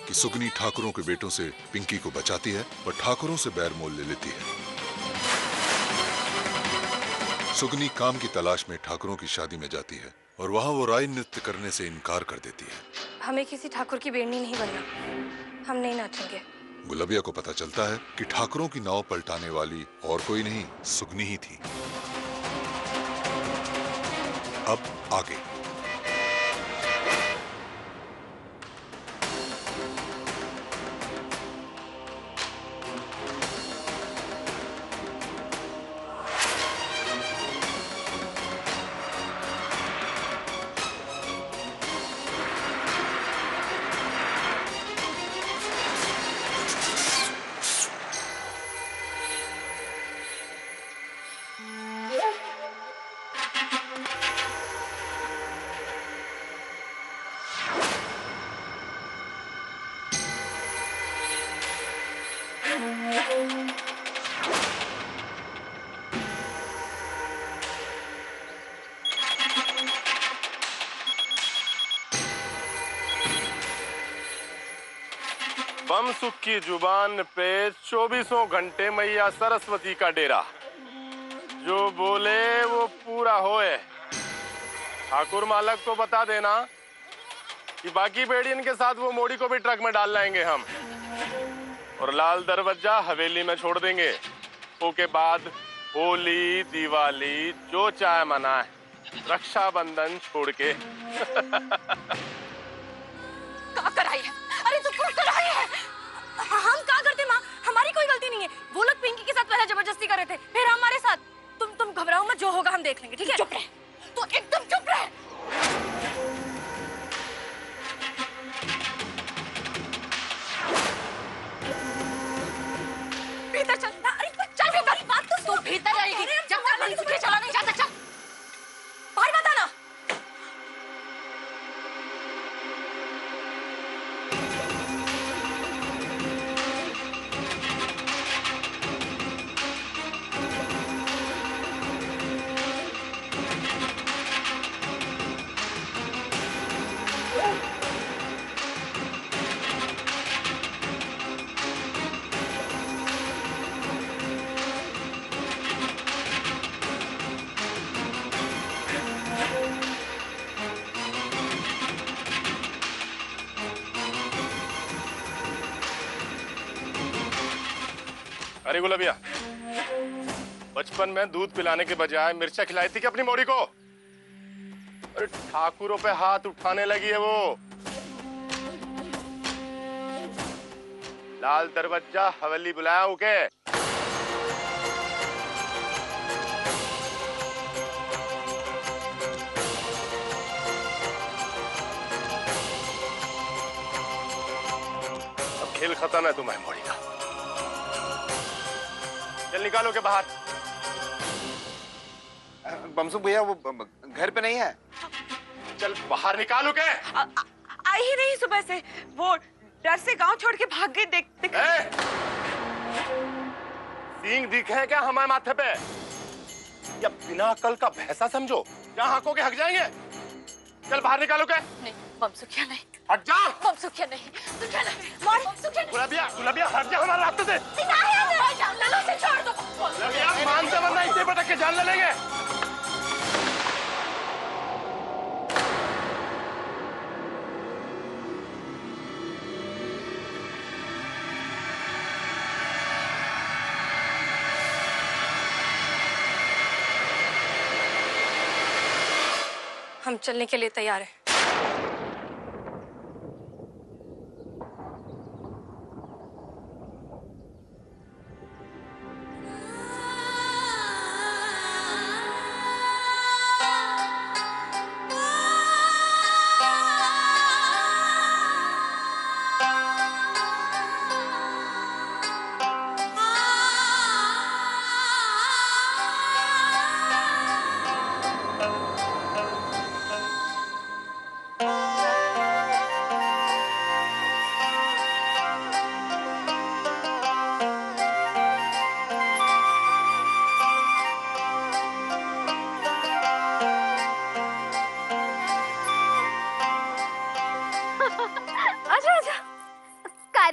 कि सुगनी ठाकुरों के बेटों से पिंकी को बचाती है और ठाकुरों से बैर मोल ले लेती है। सुगनी काम की तलाश में ठाकुरों की शादी में जाती है और वहां वो राय नृत्य करने से इनकार कर देती है। हमें किसी ठाकुर की बेड़नी नहीं बनना, हम नहीं नाचेंगे। गुलबिया को पता चलता है कि ठाकुरों की नाव पलटाने वाली और कोई नहीं, सुगनी ही थी। अब आगे। बमसुख की जुबान पे 24 घंटे मैया सरस्वती का डेरा, जो बोले वो पूरा होए। ठाकुर मालक को बता देना कि बाकी बेड़ियन के साथ वो मोड़ी को भी ट्रक में डाल लाएंगे हम, और लाल दरवाजा हवेली में छोड़ देंगे। उसके बाद होली दिवाली जो चाहे मनाए, रक्षाबंधन छोड़ के। क्या कराई है? अरे तू क्यों कराई है? हम क्या करते माँ? हमारी कोई गलती नहीं है। वो लोग पिंकी के साथ पहले जबरदस्ती कर रहे थे, फिर हमारे साथ। तुम घबराओ मत, जो होगा हम देख लेंगे, ठीक है? चुप रह, तू एकदम चुप रह। भीतर चल। अरे चल भीतर। बात तो तू भीतर आएगी जब तक तुझे चला नहीं जाता। चल बाहर मत आना। अरे गुलबिया, बचपन में दूध पिलाने के बजाय मिर्चा खिलाई थी कि अपनी मोड़ी को? अरे ठाकुरों पे हाथ उठाने लगी है वो। लाल दरवाजा हवेली बुलाया उके। अब खेल खत्म है तुम्हारी मोड़ी का। चल निकालो के बाहर। बमसुख भैया वो घर पे नहीं है। चल बाहर निकालो के। आई ही नहीं सुबह से, वो डर से गांव छोड़ के भाग गई। देख सींग दिखे है क्या हमारे माथे पे? या बिना अकल का भैंसा समझो, जहाँ हाकों के हक जाएंगे। चल बाहर निकालो के। नहीं बमसुखिया नहीं। हट जा। बमसुखिया नहीं। तू चल मार। बमसुखिया नहीं। गुलबिया हट जा हमारे रास्ते से। ललो से छोड़ दो। गुलबिया मानते वरना इसे पटक के जान ले लेंगे। हम चलने के लिए तैयार हैं।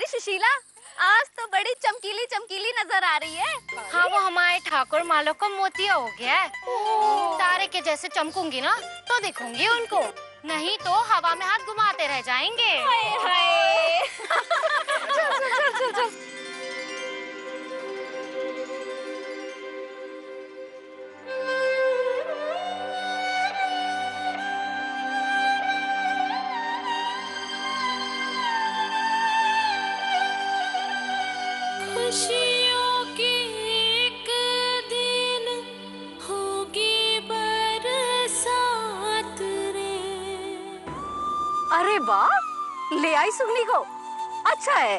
अरे सुशीला, आज तो बड़ी चमकीली चमकीली नजर आ रही है। हाँ, वो हमारे ठाकुर मालो को मोतिया हो गया है। तारे के जैसे चमकूंगी ना तो दिखूंगी उनको, नहीं तो हवा में हाथ घुमाते रह जाएंगे। हाय हाय। चल चल चल चल चल। खुशियों की एक दिन होगी बरसात रे। अरे वाह, ले आई सुगनी को। अच्छा है,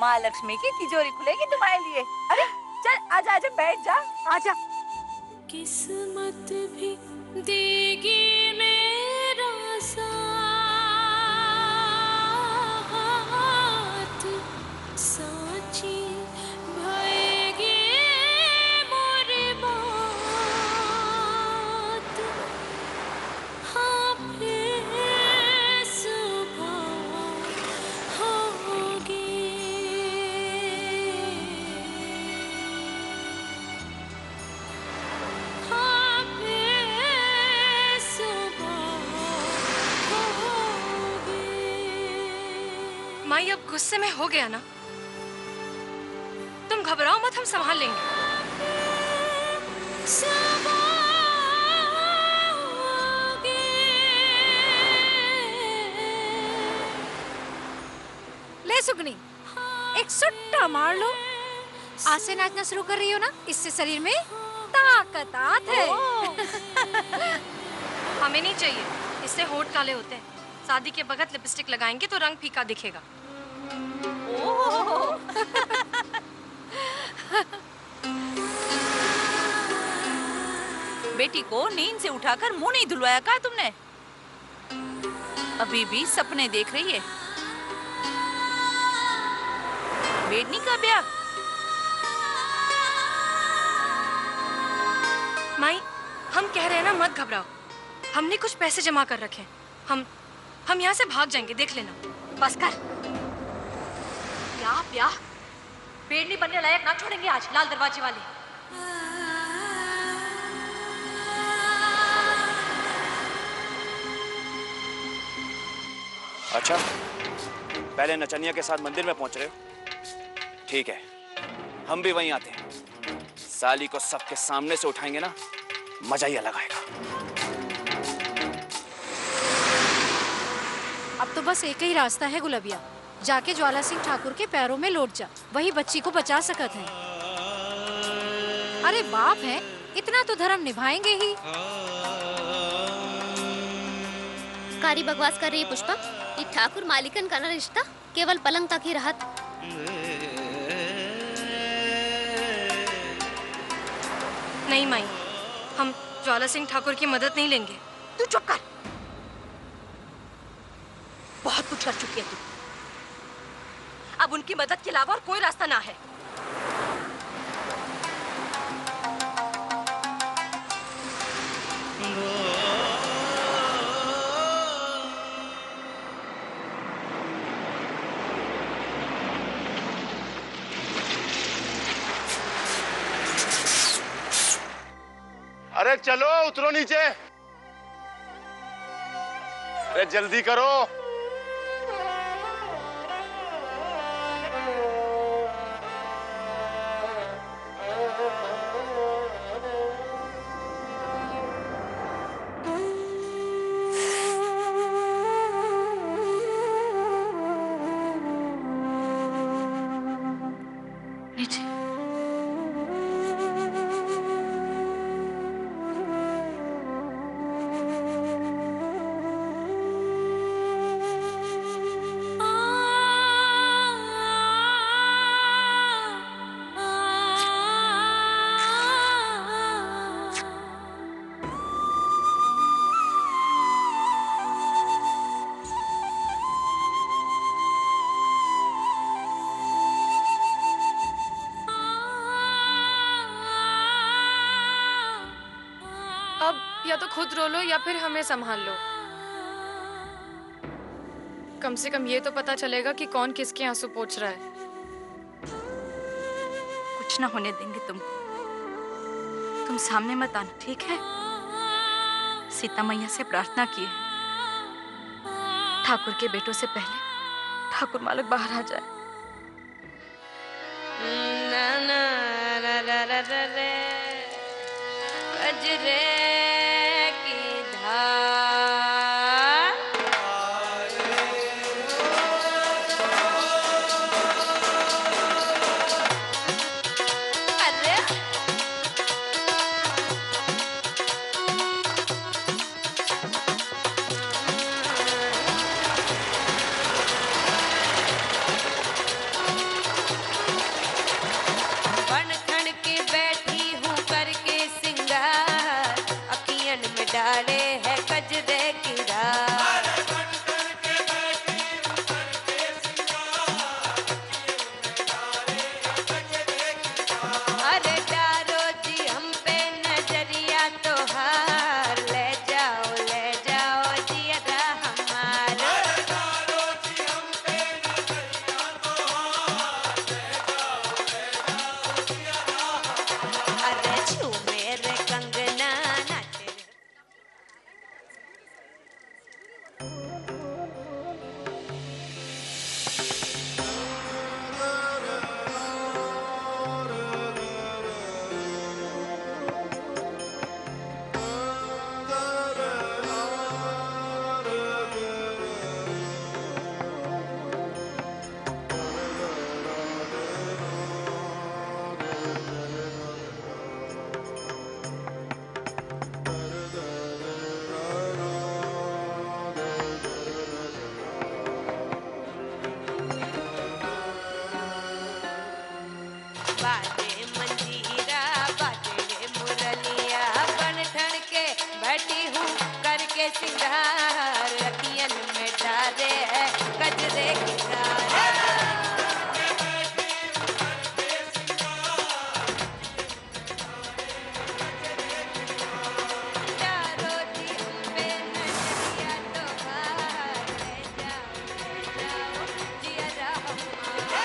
माँ लक्ष्मी की तिजोरी खुलेगी तुम्हारे लिए। अरे चल आजा आजा, बैठ जा, आजा। किस्मत भी देगी मेरा साथ, साची भयेगी मोरी बात। हाँ फिर सुबह होगी। हाँ फिर सुबह होगी। माई, अब गुस्से में हो गया ना, तुम घबराओ मत, हम संभाल लेंगे। ले सुगनी, एक सुट्टा मार लो। आज से नाचना शुरू कर रही हो ना, इससे शरीर में ताकत है। हमें नहीं चाहिए, इससे होंठ काले होते हैं। शादी के बगत लिपस्टिक लगाएंगे तो रंग फीका दिखेगा। बेटी को नींद से उठाकर मुंह नहीं धुलवाया क्या तुमने? अभी भी सपने देख रही है। बेटनी का ब्याह? माई, हम कह रहे हैं ना, मत घबराओ। हमने कुछ पैसे जमा कर रखे हैं। हम यहाँ से भाग जाएंगे, देख लेना। बस कर। ब्याह बेड़नी बनने लायक ना छोड़ेंगे आज, लाल दरवाजे वाले। अच्छा, पहले नचनिया के साथ मंदिर में पहुंच रहे हो? ठीक है, हम भी वहीं आते हैं। साली को सबके सामने से उठाएंगे ना, मजा ही अलग आएगा। अब तो बस एक ही रास्ता है गुलबिया, जाके ज्वाला सिंह ठाकुर के पैरों में लौट जा, वही बच्ची को बचा सकत है। अरे बाप है, इतना तो धर्म निभाएंगे ही। कारी बकवास कर रही है पुष्पा। ये ठाकुर मालिकन का ना रिश्ता केवल पलंग तक ही रहत। नहीं माई, हम ज्वाला सिंह ठाकुर की मदद नहीं लेंगे। तू चुप कर, बहुत कुछ कर चुकी है तू। अब उनकी मदद के अलावा और कोई रास्ता ना है। अरे चलो, उतरो नीचे। अरे जल्दी करो। अब या तो खुद रो लो या फिर हमें संभाल लो। कम से कम ये तो पता चलेगा कि कौन किसके आंसू पोंछ रहा है। कुछ ना होने देंगे तुम सामने मत आना, ठीक है? सीता मैया से प्रार्थना की है, ठाकुर के बेटों से पहले ठाकुर मालक बाहर आ जाए। कजरे की धार अरे बन ठन के बैठी हूँ करके सिंगार, अखियन में डाले है कजरे की धार। अरे डारो जी हम पे नजरिया तो हार, ले जाओ जी अदा हमारा। अरे छू मेरे कंगना नाचे रे। बाजे मंजीरा बाजे रे मुरलिया, बन ठन के बैठी हूँ करके सिंगार, अखियन में डाले है कजरे की धार। डारो जी हम पे नजरिया तो हार, ले जाओ जी अदा हमारा।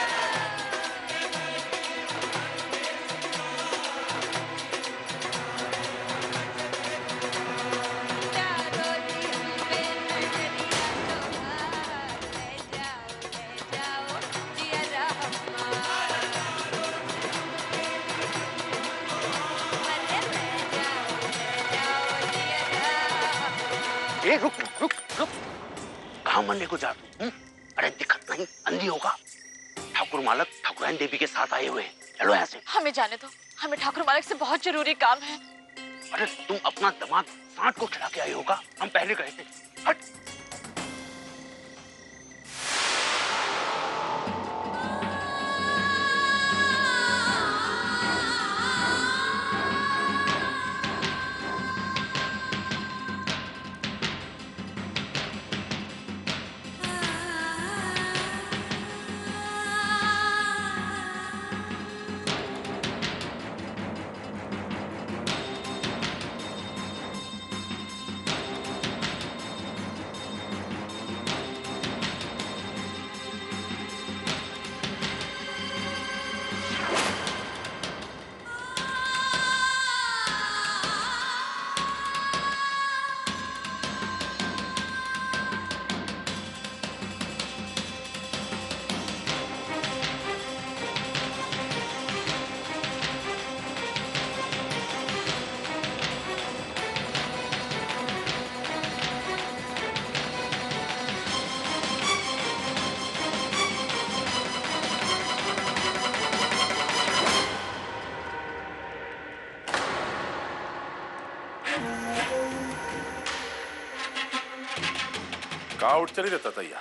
डारो जी हम पे नजरिया तो हार, ले जाओ जी अदा हमारा। अरे ले जाओ जी अदा हमारा। ए रुक रुक रुक रुक, कहाँ मरने को जा तू? अरे दिक्कत नहीं, अंधी होगा। ठाकुर मालक ठाकुराइन देवी के साथ आए हुए हैं, चलो यहाँ से। हमें जाने दो, हमें ठाकुर मालिक से बहुत जरूरी काम है। अरे तुम अपना दामाद सांड को खिला के आए होगा, हम पहले गए थे। हट। कहाँ उठ चली रहता तैया,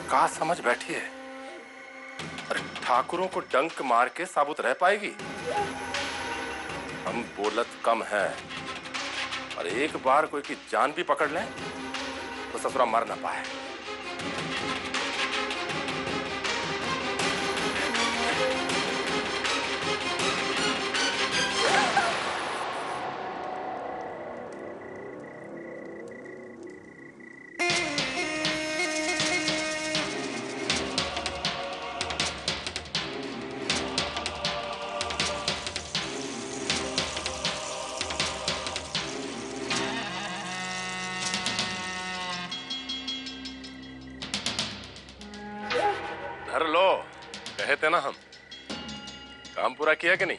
कहाँ समझ बैठी है। अरे ठाकुरों को डंक मार के साबुत रह पाएगी? हम बोलत कम है, और एक बार कोई की जान भी पकड़ लें तो ससुरा मर ना पाए। कहे थे ना हम, काम पूरा किया कि नहीं?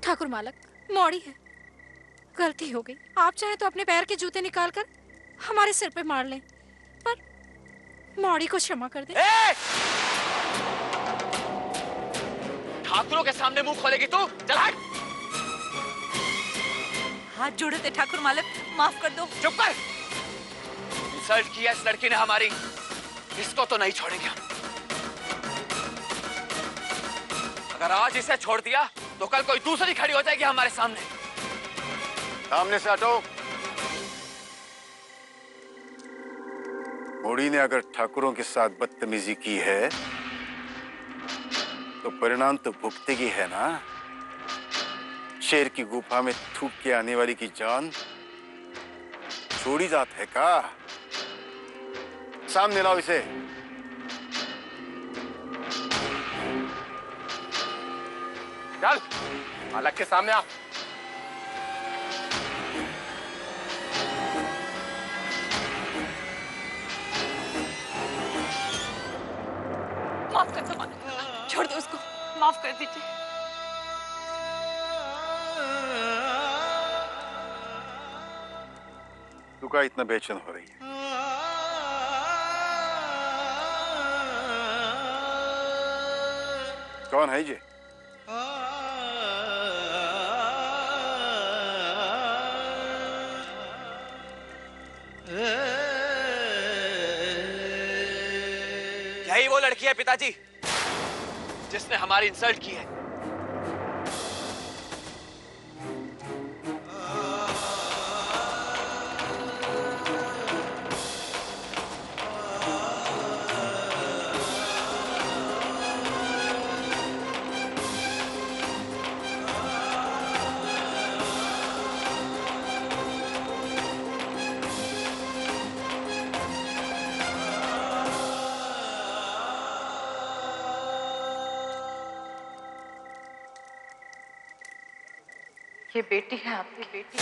ठाकुर मालक, मौड़ी है, गलती हो गई। आप चाहे तो अपने पैर के जूते निकाल कर हमारे सिर पे मार लें, पर मौड़ी को क्षमा कर दे। ठाकुरों के सामने मुंह खोलेगी तू? चल हट! हाथ जोड़े थे ठाकुर मालक, माफ कर दो। चुप कर! इंसल्ट किया इस लड़की ने हमारी, इसको तो नहीं छोड़ेंगे हम। अगर आज इसे छोड़ दिया तो कल कोई दूसरी खड़ी हो जाएगी हमारे सामने। सामने से हटो। मोड़ी ने अगर ठाकुरों के साथ बदतमीजी की है तो परिणाम तो भुगतेगी है ना। शेर की गुफा में थूक के आने वाली की जान छोड़ी जात है का? सामने लाओ इसे। चल, मालक के सामने आ। माफ कर दो मालक, छोड़ दो उसको, माफ कर दीजिए। तू का इतना बेचैन हो रही है? कौन है ये? यही वो लड़की है पिताजी जिसने हमारी इंसल्ट की है। ये बेटी है आपकी बेटी।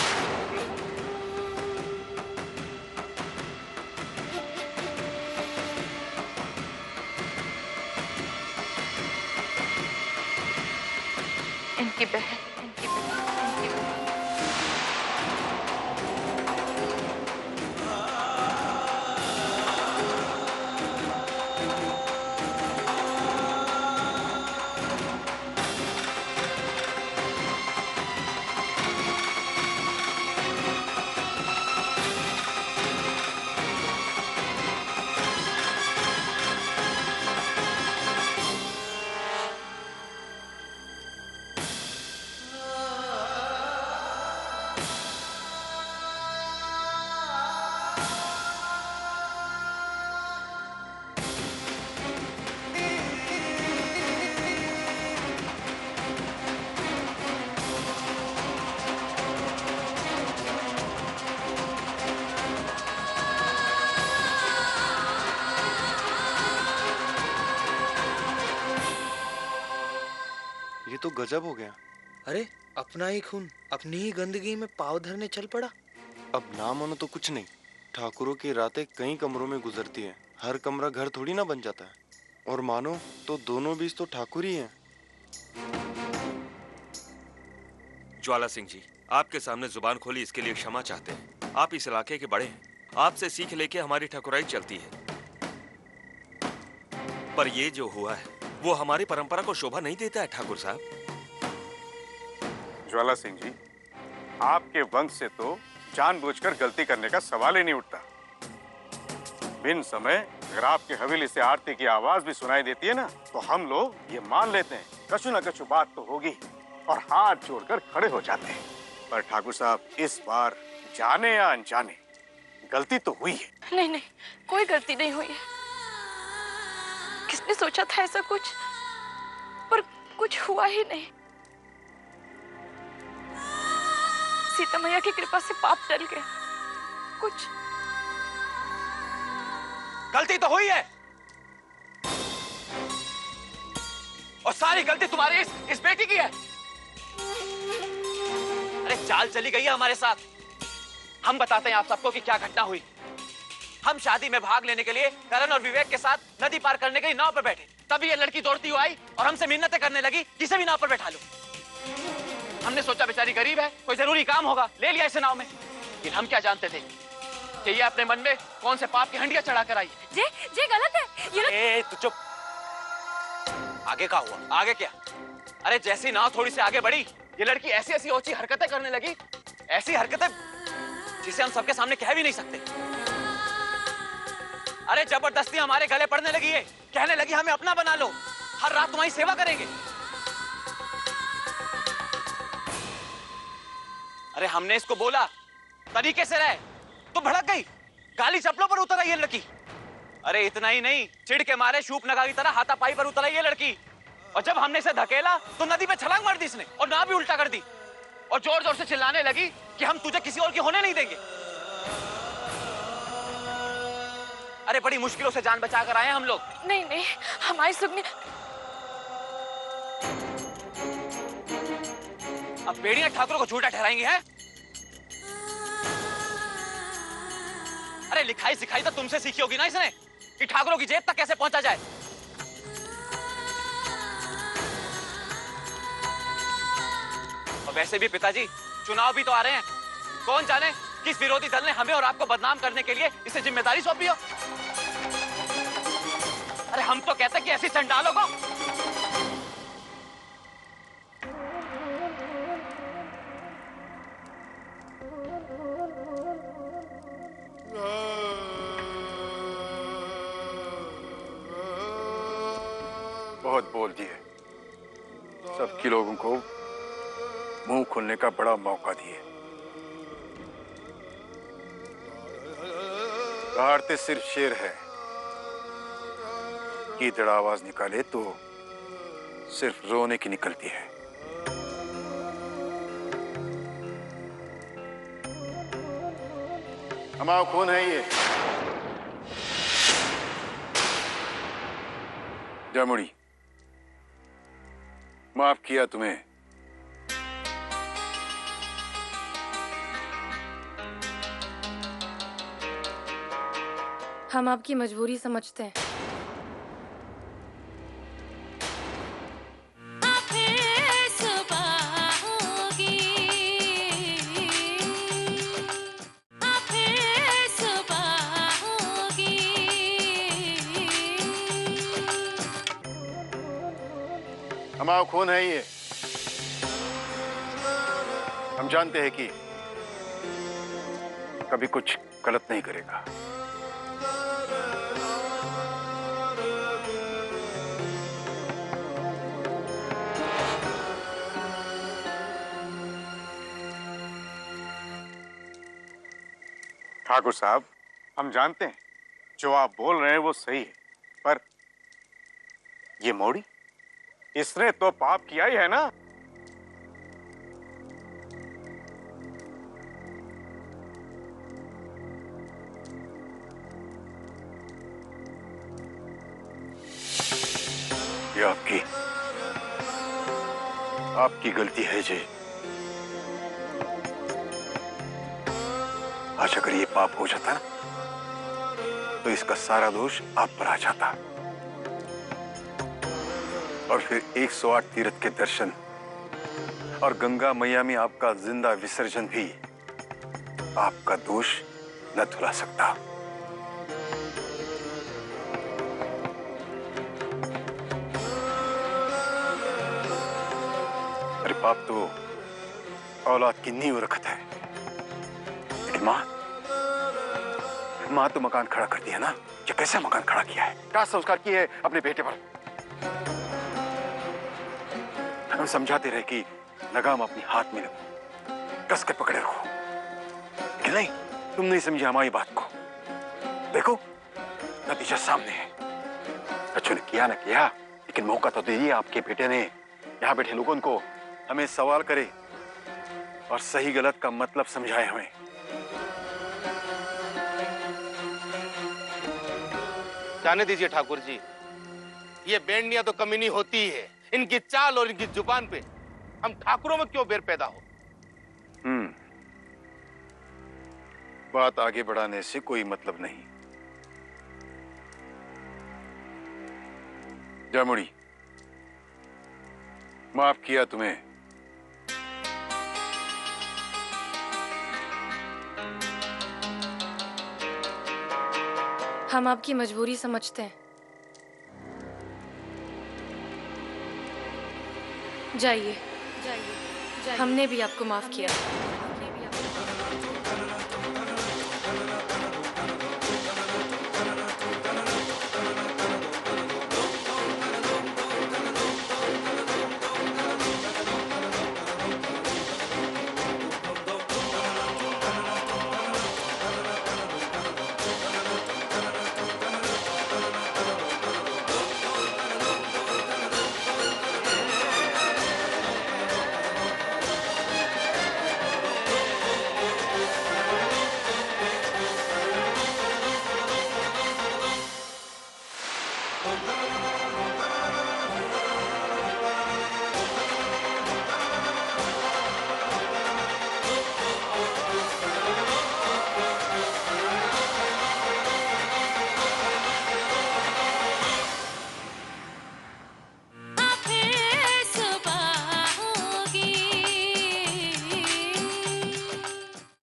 इनकी बहन, इनकी बहन, इनकी बहन। ये तो गजब हो गया। अरे अपना ही खून अपनी ही गंदगी में पाँव धरने चल पड़ा। अब ना मानो तो कुछ नहीं, ठाकुरों की रातें कई कमरों में गुजरती हैं। हर कमरा घर थोड़ी ना बन जाता है। और मानो तो दोनों बीच तो ठाकुर ही हैं। ज्वाला सिंह जी, आपके सामने जुबान खोली इसके लिए क्षमा चाहते हैं। आप इस इलाके के बड़े हैं, आपसे सीख लेके हमारी ठकुराई चलती है। पर ये जो हुआ है वो हमारी परंपरा को शोभा नहीं देता है ठाकुर साहब। ज्वाला सिंह जी, आपके वंश से तो जानबूझकर गलती करने का सवाल ही नहीं उठता। बिन समय अगर आपके हवेली से आरती की आवाज भी सुनाई देती है ना, तो हम लोग ये मान लेते हैं कछु न कछु बात तो होगी और हाथ जोड़कर खड़े हो जाते हैं। पर ठाकुर साहब, इस बार जाने या अनजाने गलती तो हुई है। नहीं नहीं, कोई गलती नहीं हुई है। किसने सोचा था ऐसा कुछ, पर कुछ हुआ ही नहीं। सीता मैया की कृपा से पाप टल गया। कुछ गलती तो हुई है और सारी गलती तुम्हारी इस बेटी की है। अरे चाल चली गई है हमारे साथ। हम बताते हैं आप सबको कि क्या घटना हुई। हम शादी में भाग लेने के लिए करण और विवेक के साथ नदी पार करने के लिए नाव पर बैठे, तभी ये लड़की दौड़ती हुई आई और हमसे मिन्नतें करने लगी जिसे भी नाव पर बैठा लो। हमने सोचा बेचारी गरीब है, कोई जरूरी काम होगा, ले लिया इसे नाव में। लेकिन हम क्या जानते थे कि ये अपने मन में कौन से पाप की हंडिया चढ़ा कर आई। जी गलत है ये लोग। तू चुप। आगे क्या हुआ? आगे क्या? अरे जैसी नाव थोड़ी सी आगे बढ़ी, ये लड़की ऐसी ऐसी ओछी हरकतें करने लगी, ऐसी हरकतें जिसे हम सबके सामने कह भी नहीं सकते। अरे जबरदस्ती हमारे गले पड़ने लगी है, कहने लगी हमें अपना बना लो, हर रात तुम्हारी सेवा करेंगे। अरे हमने इसको बोला तरीके से रहे तो भड़क गई, गाली चप्पलों पर उतर आई ये लड़की। अरे इतना ही नहीं, चिढ़ के मारे शूपनगा की तरह हाथापाई पर उतर आई ये लड़की। और जब हमने इसे धकेला तो नदी में छलांग मार दी इसने और नाव भी उल्टा कर दी और जोर जोर से चिल्लाने लगी कि हम तुझे किसी और की होने नहीं देंगे। अरे बड़ी मुश्किलों से जान बचा कर आए हम लोग। नहीं नहीं, हमारी सुगनी। अब बेड़ियां ठाकुर को झूठा ठहराएंगी हैं? अरे लिखाई सिखाई तो तुमसे सीखी होगी ना इसने कि ठाकुरों की जेब तक कैसे पहुंचा जाए। और वैसे भी पिताजी, चुनाव भी तो आ रहे हैं, कौन जाने किस विरोधी दल ने हमें और आपको बदनाम करने के लिए इसे जिम्मेदारी सौंपी हो। अरे हम तो कहते हैं कि ऐसी चंडालों को बहुत बोल दिए, सबके लोगों को मुंह खोलने का बड़ा मौका दिए। दहाड़ते सिर्फ शेर है, कीचड़ आवाज निकाले तो सिर्फ रोने की निकलती है। हमारा खून है ये। जामुड़ी, माफ किया तुम्हें। हम आपकी मजबूरी समझते हैं। हमारा खून है ये। हम जानते हैं कि कभी कुछ गलत नहीं करेगा। ठाकुर साहब, हम जानते हैं जो आप बोल रहे हैं वो सही है, पर ये मोड़ी, इसने तो पाप किया ही है ना। ये आपकी गलती है जी। आज अगर ये पाप हो जाता ना, तो इसका सारा दोष आप पर आ जाता और फिर 108 तीर्थ के दर्शन और गंगा मैया में आपका जिंदा विसर्जन भी आपका दोष न धुला सकता। बाप तो औलाद की नींव रखता है, लेकिन माँ तो मकान खड़ा कर दिया ना। ये कैसा मकान खड़ा किया है, क्या संस्कार किए है अपने बेटे पर। हम समझाते रहे कि लगाम अपने हाथ में कस कर पकड़े रखो, कि नहीं, तुम नहीं समझे हमारी बात को। देखो नतीजा सामने है। बच्चों ने किया ना किया, लेकिन मौका तो दीजिए आपके बेटे ने यहाँ बैठे लोगों को हमें सवाल करे और सही गलत का मतलब समझाए हमें। जाने दीजिए ठाकुर जी, ये बेंडियां तो कमीनी होती ही है। इनकी चाल और इनकी जुबान पे हम ठाकुरों में क्यों बेर पैदा हो। बात आगे बढ़ाने से कोई मतलब नहीं। जामुड़ी, माफ किया तुम्हें। हम आपकी मजबूरी समझते हैं। जाइए, हमने भी आपको माफ किया।